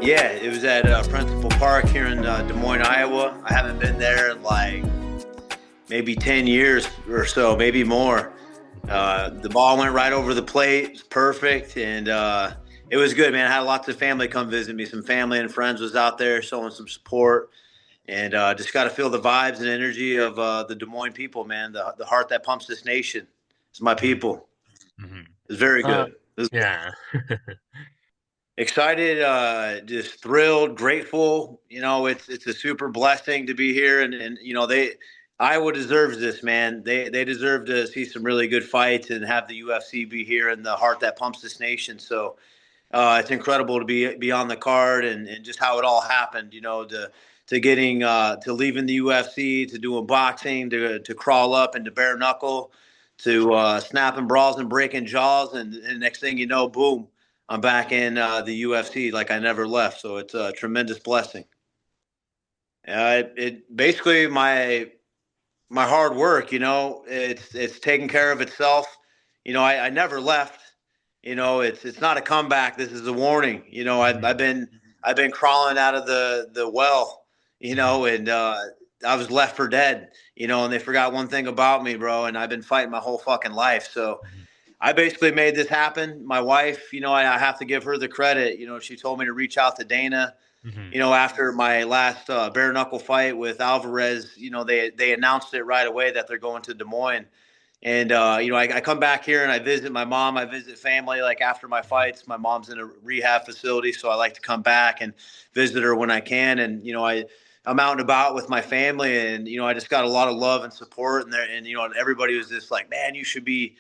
Yeah, it was at Principal Park here in Des Moines, Iowa. I haven't been there in like maybe 10 years or so, maybe more. The ball went right over the plate. It was perfect. And it was good, man. I had lots of family come visit me. Some family and friends was out there showing some support. And just got to feel the vibes and energy of the Des Moines people, man. The heart that pumps this nation. It's my people. Mm-hmm. It's very good. Yeah. Excited, just thrilled, grateful. You know, it's a super blessing to be here, and you know Iowa deserves this, man. They deserve to see some really good fights and have the UFC be here and the heart that pumps this nation. So it's incredible to be on the card and just how it all happened. You know, to getting to leaving the UFC, to doing boxing, to crawl up into bare knuckle, to snapping brawls and breaking jaws, and next thing you know, boom. I'm back in the UFC like I never left, so it's a tremendous blessing. It basically my hard work, you know, it's taking care of itself. You know, I never left. You know, it's not a comeback. This is a warning. You know, I've been crawling out of the well, you know, and I was left for dead. You know, and they forgot one thing about me, bro. And I've been fighting my whole fucking life, so. I basically made this happen. My wife, you know, I have to give her the credit. You know, she told me to reach out to Dana. Mm-hmm. You know, after my last bare knuckle fight with Alvarez, you know, they announced it right away that they're going to Des Moines. And, you know, I come back here and I visit my mom. I visit family like after my fights. My mom's in a rehab facility, so I like to come back and visit her when I can. And, you know, I'm out and about with my family, and, you know, I just got a lot of love and support. And you know, everybody was just like, man, you should be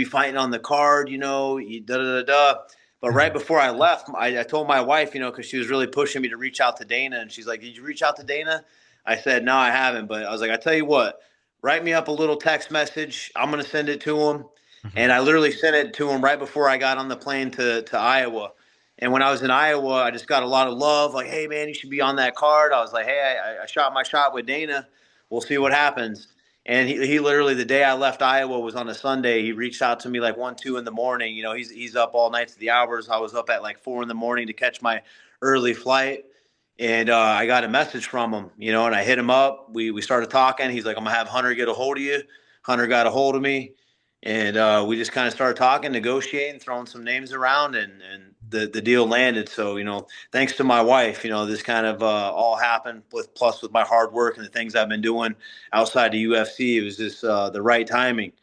fighting on the card, you know, da da da da. But right before I left, I told my wife, you know, because she was really pushing me to reach out to Dana, and she's like, "Did you reach out to Dana?" I said, "No, I haven't." But I was like, "I tell you what, write me up a little text message. I'm gonna send it to him." Mm-hmm. And I literally sent it to him right before I got on the plane to Iowa. And when I was in Iowa, I just got a lot of love. Like, "Hey, man, you should be on that card." I was like, "Hey, I shot my shot with Dana. We'll see what happens." And he literally, the day I left Iowa was on a Sunday. He reached out to me like 1, 2 in the morning. You know, he's up all night to the hours. I was up at like 4 in the morning to catch my early flight. And I got a message from him, you know, and I hit him up. We started talking. He's like, "I'm going to have Hunter get a hold of you." Hunter got a hold of me. And we just kind of started talking, negotiating, throwing some names around, and the deal landed. So, you know, thanks to my wife, you know, this kind of all happened with my hard work and the things I've been doing outside the UFC. It was just the right timing.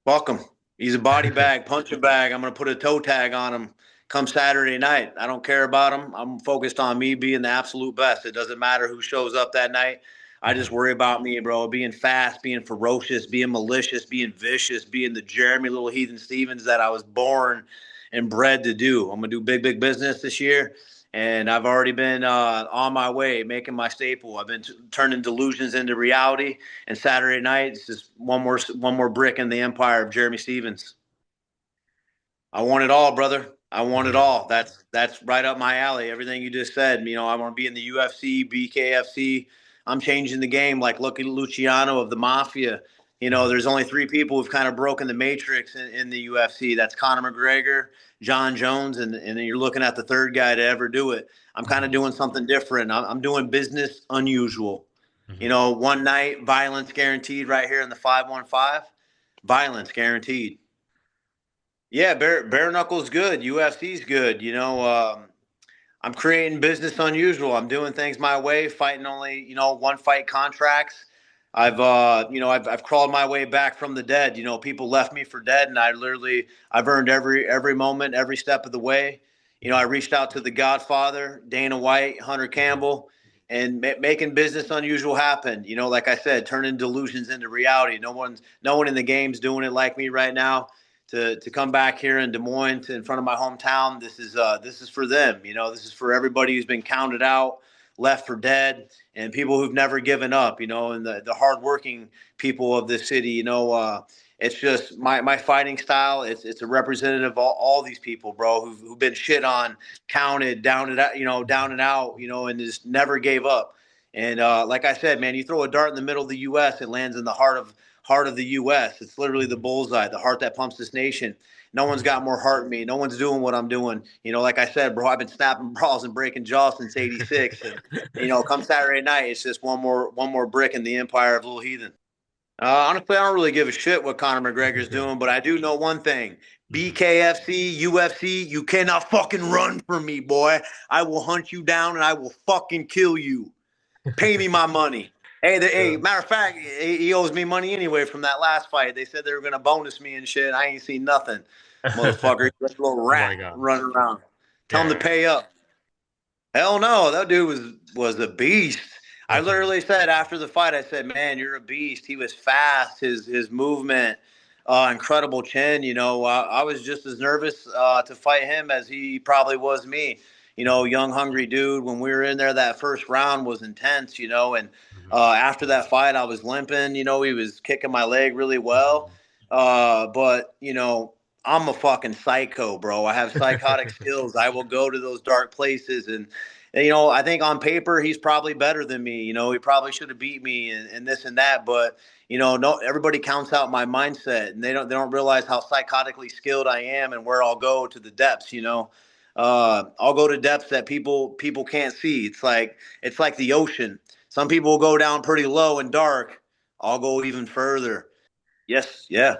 Welcome. He's a body bag, punching bag. I'm going to put a toe tag on him come Saturday night. I don't care about him. I'm focused on me being the absolute best. It doesn't matter who shows up that night. I just worry about me, bro, being fast, being ferocious, being malicious, being vicious, being the Jeremy Little Heathen Stevens that I was born and bred to do. I'm going to do big business this year. And I've already been on my way, making my staple. I've been turning delusions into reality. And Saturday night, it's just one more brick in the empire of Jeremy Stevens. I want it all, brother. I want it all. That's right up my alley. Everything you just said. You know, I want to be in the UFC, BKFC. I'm changing the game like Lucky Luciano of the Mafia. You know, there's only 3 people who've kind of broken the matrix in the UFC. That's Conor McGregor, John Jones, and then you're looking at the third guy to ever do it. I'm kind of doing something different. I'm doing business unusual. Mm-hmm. You know, one night, violence guaranteed right here in the 515. Violence guaranteed. Yeah, bare knuckles good. UFC's good. You know, I'm creating business unusual. I'm doing things my way, fighting only, you know, one fight contracts. I've crawled my way back from the dead. You know, people left me for dead, and I've earned every moment, every step of the way. You know, I reached out to the Godfather, Dana White, Hunter Campbell, and making business unusual happen. You know, like I said, turning delusions into reality. No one in the game's doing it like me right now. To come back here in Des Moines in front of my hometown, this is for them. You know, this is for everybody who's been counted out, left for dead, and people who've never given up, you know, and the hardworking people of this city, you know. It's just my fighting style. It's a representative of all these people, bro, who've been shit on, counted, down and out, down and out, and just never gave up. And like I said, man, you throw a dart in the middle of the U.S., it lands in the heart of the U.S. It's literally the bullseye, the heart that pumps this nation. No one's got more heart than me. No one's doing what I'm doing. Like I said, bro, I've been snapping brawls and breaking jaws since '86. And come Saturday night, it's just one more brick in the empire of Little Heathen. Honestly, I don't really give a shit what Conor McGregor's doing, but I do know one thing. BKFC, UFC, you cannot fucking run from me, boy. I will hunt you down and I will fucking kill you. Pay me my money. Hey, matter of fact, he owes me money anyway from that last fight. They said they were going to bonus me and shit. I ain't seen nothing. Motherfucker, like a little rat running around. Tell him to pay up. Hell no, that dude was a beast. I literally said after the fight, I said, man, you're a beast. He was fast, his movement, incredible chin. I was just as nervous to fight him as he probably was me. Young, hungry dude. When we were in there, that first round was intense, and after that fight, I was limping. He was kicking my leg really well. But, I'm a fucking psycho, bro. I have psychotic skills. I will go to those dark places and I think on paper he's probably better than me. He probably should have beat me and this and that. But no, everybody counts out my mindset, and they don't realize how psychotically skilled I am and where I'll go to the depths. I'll go to depths that people can't see. It's like the ocean. Some people will go down pretty low and dark. I'll go even further. Yes, yeah.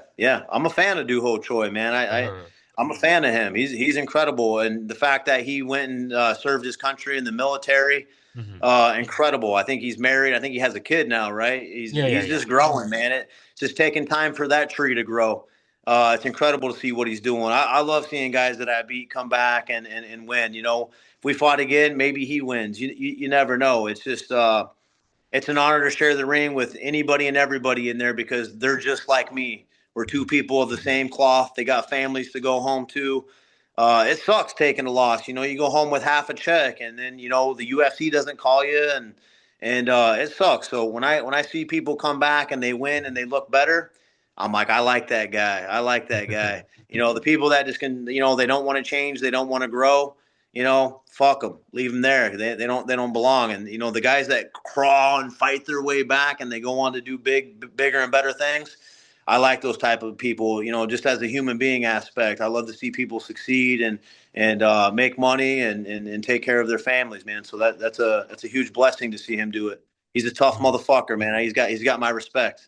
I'm a fan of Choi, man. I'm a fan of him. He's incredible, and the fact that he went and served his country in the military, incredible. I think he's married. I think he has a kid now, right? He's just growing, man. It's just taking time for that tree to grow. It's incredible to see what he's doing. I love seeing guys that I beat come back and win. If we fought again, maybe he wins. You never know. It's just it's an honor to share the ring with anybody and everybody in there because they're just like me. We're two people of the same cloth. They got families to go home to. It sucks taking a loss. You go home with half a check, and then the UFC doesn't call you, and it sucks. So when I see people come back and they win and they look better, I'm like, I like that guy. I like that guy. The people that just can, they don't want to change, they don't want to grow. Fuck them. Leave them there. They don't belong. And the guys that crawl and fight their way back and they go on to do bigger and better things. I like those type of people, just as a human being aspect. I love to see people succeed and make money and take care of their families, man. So that's a huge blessing to see him do it. He's a tough motherfucker, man. He's got my respect.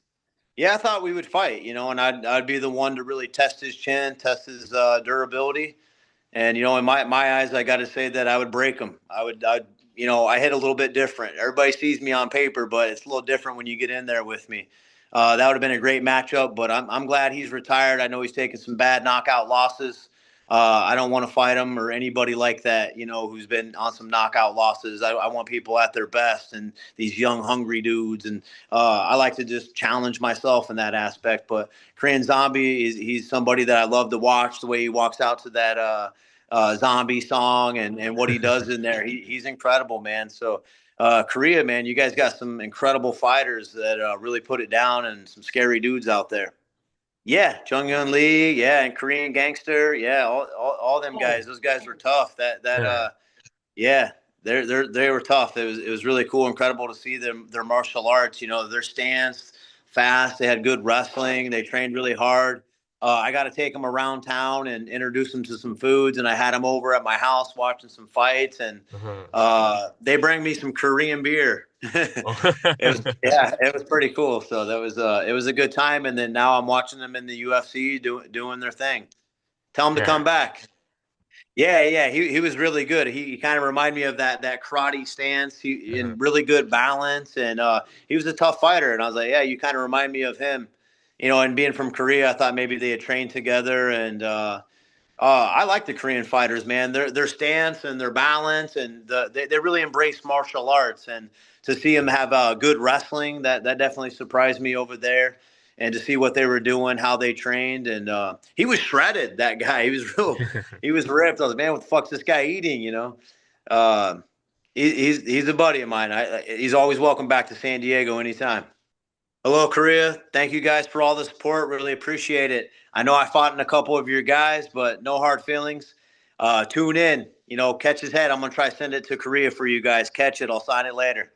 Yeah, I thought we would fight, and I'd be the one to really test his chin, test his durability. And, in my eyes, I got to say that I would break him. I hit a little bit different. Everybody sees me on paper, but it's a little different when you get in there with me. That would have been a great matchup, but I'm glad he's retired. I know he's taken some bad knockout losses. I don't want to fight him or anybody like that, who's been on some knockout losses. I want people at their best and these young, hungry dudes. And I like to just challenge myself in that aspect. But Korean Zombie, he's somebody that I love to watch, the way he walks out to that zombie song and what he does in there. He's incredible, man. So Korea, man, you guys got some incredible fighters that really put it down and some scary dudes out there. Yeah, Chung Yun Lee, yeah, and Korean Gangster, yeah, all them guys. Those guys were tough. Yeah, they were tough. It was really cool, incredible to see their martial arts. Their stance, fast. They had good wrestling. They trained really hard. I got to take them around town and introduce them to some foods, and I had them over at my house watching some fights, and they bring me some Korean beer. It was pretty cool. So it was a good time, and then now I'm watching them in the UFC doing their thing. Tell them to come back. Yeah, he was really good. He kind of reminded me of that karate stance. He in really good balance, and he was a tough fighter. And I was like, yeah, you kind of remind me of him. And being from Korea, I thought maybe they had trained together. And I like the Korean fighters, man. Their stance and their balance, and they really embrace martial arts. And to see them have good wrestling, that definitely surprised me over there. And to see what they were doing, how they trained, and he was shredded. That guy, he was ripped. I was like, man, what the fuck's this guy eating? He's a buddy of mine. He's always welcome back to San Diego anytime. Hello, Korea. Thank you guys for all the support. Really appreciate it. I know I fought in a couple of your guys, but no hard feelings. Tune in. Catch his head. I'm going to try to send it to Korea for you guys. Catch it. I'll sign it later.